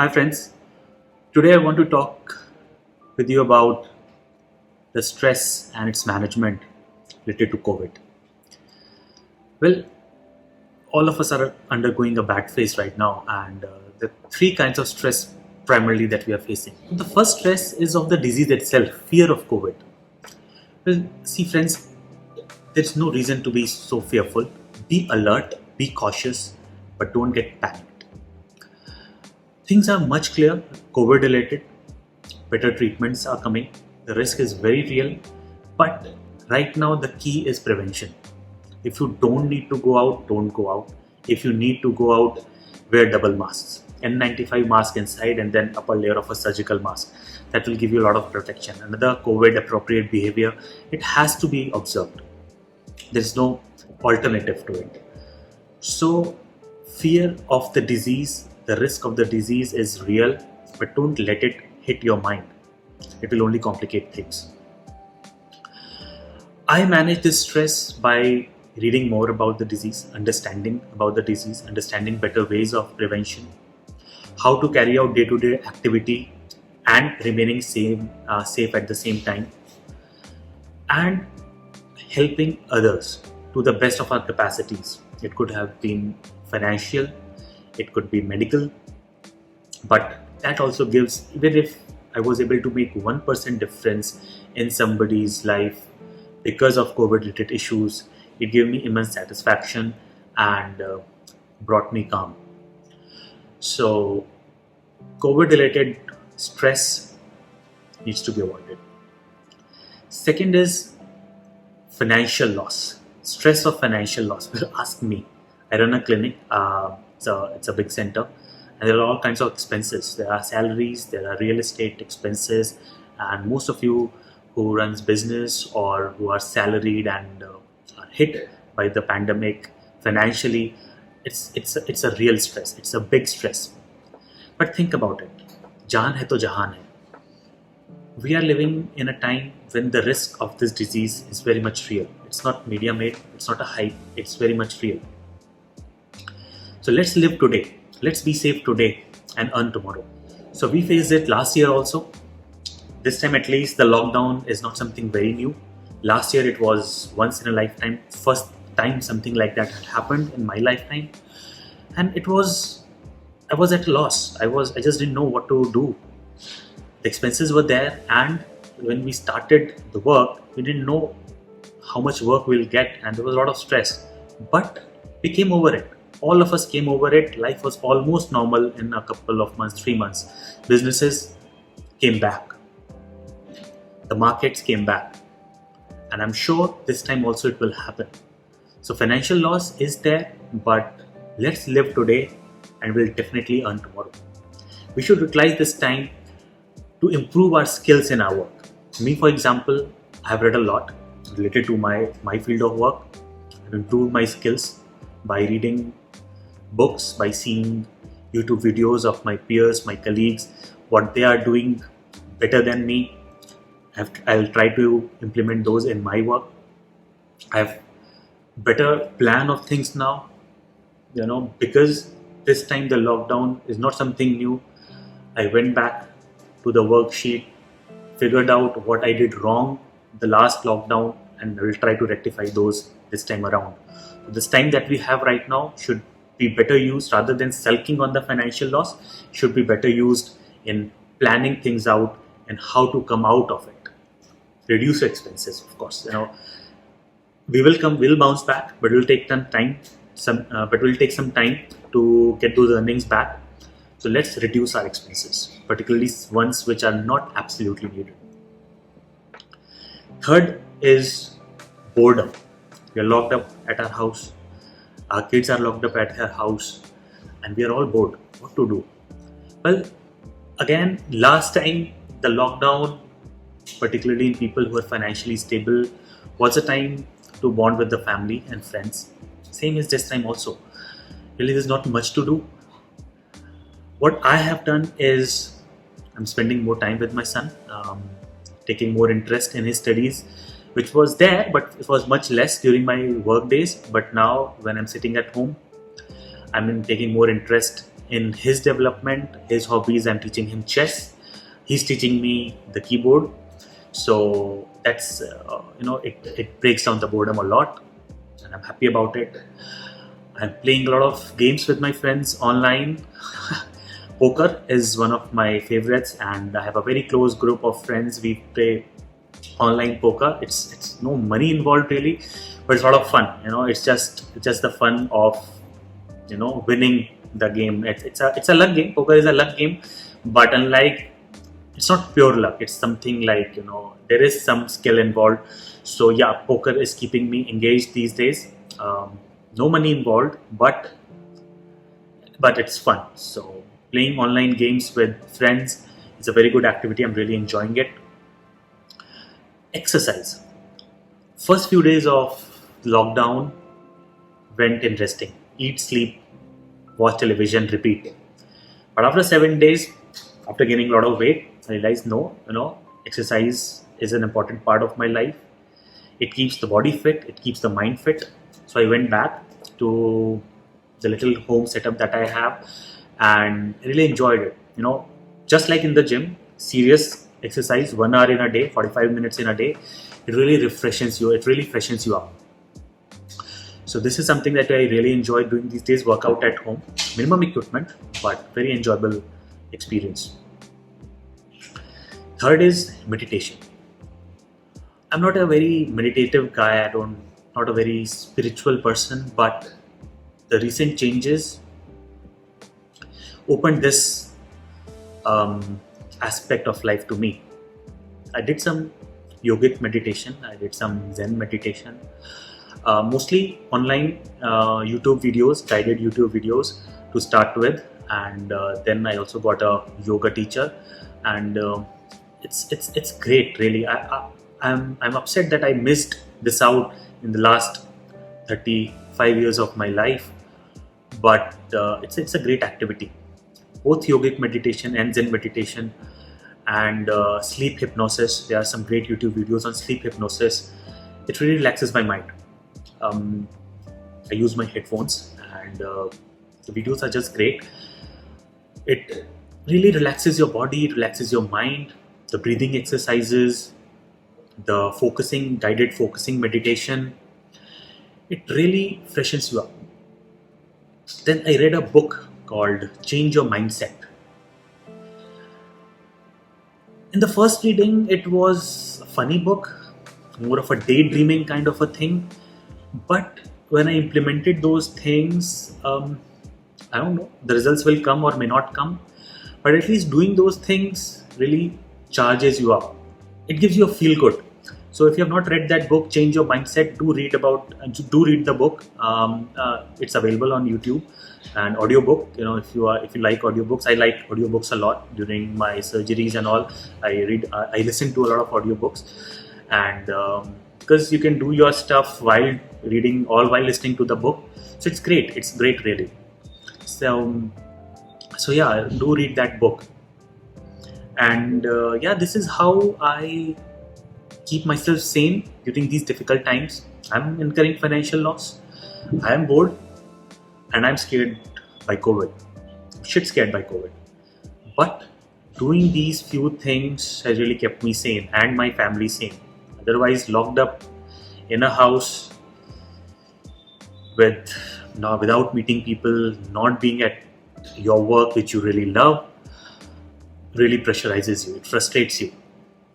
Hi friends, today I want to talk with you about the stress and its management related to COVID. Well, all of us are undergoing a bad phase right now, and the three kinds of stress primarily that we are facing. The first stress is of the disease itself, fear of COVID. Well, see friends, there's no reason to be so fearful. Be alert, be cautious, but don't get panicked. Things are much clearer, COVID related, better treatments are coming. The risk is very real, but right now the key is prevention. If you don't need to go out, don't go out. If you need to go out, wear double masks. N95 mask inside and then upper layer of a surgical mask. That will give you a lot of protection. Another COVID appropriate behavior, it has to be observed. There's no alternative to it. So fear of the disease, the risk of the disease is real, but don't let it hit your mind. It will only complicate things. I manage this stress by reading more about the disease, understanding about the disease, understanding better ways of prevention, how to carry out day-to-day activity and remaining safe at the same time, and helping others to the best of our capacities. It could have been financial, it could be medical, but that also gives, even if I was able to make 1% difference in somebody's life because of COVID related issues, it gave me immense satisfaction and brought me calm. So COVID related stress needs to be avoided. Second is financial loss. Stress of financial loss. Well, ask me. I run a clinic. It's a big center, and there are all kinds of expenses. There are salaries, there are real estate expenses, and most of you who runs business or who are salaried and are hit by the pandemic financially, it's a real stress. It's a big stress. But think about it. Jaan hai to jahan hai. We are living in a time when the risk of this disease is very much real. It's not media made, it's not a hype, it's very much real. So let's live today. Let's be safe today and earn tomorrow. So we faced it last year also. This time at least the lockdown is not something very new. Last year it was once in a lifetime. First time something like that had happened in my lifetime. And I was at a loss. I just didn't know what to do. The expenses were there, and when we started the work, we didn't know how much work we'll get, and there was a lot of stress. But we came over it. All of us came over it. Life was almost normal in a couple of months, 3 months. Businesses came back. The markets came back. And I'm sure this time also it will happen. So financial loss is there, but let's live today and we'll definitely earn tomorrow. We should utilize this time to improve our skills in our work. Me, for example, I've read a lot related to my field of work. I've improved my skills by reading books, by seeing YouTube videos of my peers, my colleagues, what they are doing better than me. I'll try to implement those in my work. I have better plan of things now, because this time the lockdown is not something new. I went back to the worksheet, figured out what I did wrong the last lockdown, and I will try to rectify those this time around. So this time that we have right now should be better used, rather than sulking on the financial loss, should be better used in planning things out and how to come out of it. Reduce expenses, of course. We'll bounce back, but it will take some time. We'll take some time to get those earnings back. So let's reduce our expenses, particularly ones which are not absolutely needed. Third is boredom. We are locked up at our house. Our kids are locked up at their house, and we are all bored. What to do? Well, again, last time the lockdown, particularly in people who are financially stable, was a time to bond with the family and friends. Same is this time also. Really, there's not much to do. What I have done is I'm spending more time with my son, taking more interest in his studies, which was there, but it was much less during my work days. But now when I'm sitting at home, I'm taking more interest in his development, his hobbies. I'm teaching him chess. He's teaching me the keyboard. So that's it breaks down the boredom a lot, and I'm happy about it. I'm playing a lot of games with my friends online. Poker is one of my favorites, and I have a very close group of friends. We play online poker. It's no money involved really, but it's a lot of fun. It's just the fun of winning the game. It's a luck game. Poker is a luck game, but unlike, it's not pure luck. It's something like there is some skill involved. So yeah, poker is keeping me engaged these days. No money involved, but it's fun. So playing online games with friends is a very good activity. I'm really enjoying it. Exercise. First few days of lockdown went in resting. Eat, sleep, watch television, repeat. But after 7 days, after gaining a lot of weight, I realized exercise is an important part of my life. It keeps the body fit, it keeps the mind fit. So I went back to the little home setup that I have and really enjoyed it. Just like in the gym, serious exercise, 1 hour in a day, 45 minutes in a day, it really refreshes you, it really freshens you up. So this is something that I really enjoy doing these days, workout at home, minimum equipment, but very enjoyable experience. Third is meditation. I'm not a very meditative guy, not a very spiritual person, but the recent changes opened this aspect of life to me. I did some yogic meditation, I did some Zen meditation, mostly online YouTube videos, guided YouTube videos to start with, and then I also got a yoga teacher, and it's great really. I'm upset that I missed this out in the last 35 years of my life, but it's a great activity. Both yogic meditation and Zen meditation and sleep hypnosis. There are some great YouTube videos on sleep hypnosis. It really relaxes my mind. I use my headphones and the videos are just great. It really relaxes your body, it relaxes your mind. The breathing exercises, the guided focusing meditation, it really freshens you up. Then I read a book called Change Your Mindset. In the first reading, it was a funny book, more of a daydreaming kind of a thing. But when I implemented those things, I don't know, the results will come or may not come. But at least doing those things really charges you up. It gives you a feel good. So if you have not read that book, Change Your Mindset, do read the book. It's available on YouTube and audiobook. If you like audiobooks, I like audiobooks a lot. During my surgeries and all, I listen to a lot of audiobooks, and because you can do your stuff while reading, all while listening to the book. So it's great really. So yeah, do read that book. And this is how I keep myself sane during these difficult times. I'm incurring financial loss, I am bored, and I'm scared by COVID. Shit scared by COVID. But doing these few things has really kept me sane and my family sane. Otherwise, locked up in a house without meeting people, not being at your work which you really love, really pressurizes you. It frustrates you.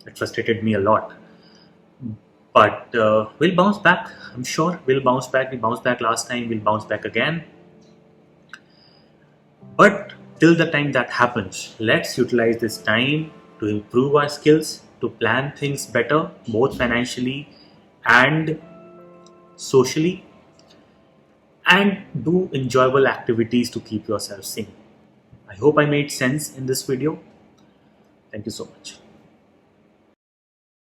It frustrated me a lot. But we'll bounce back. I'm sure we'll bounce back. We bounced back last time. We'll bounce back again. But till the time that happens, let's utilize this time to improve our skills, to plan things better, both financially and socially, and do enjoyable activities to keep yourself sane. I hope I made sense in this video. Thank you so much.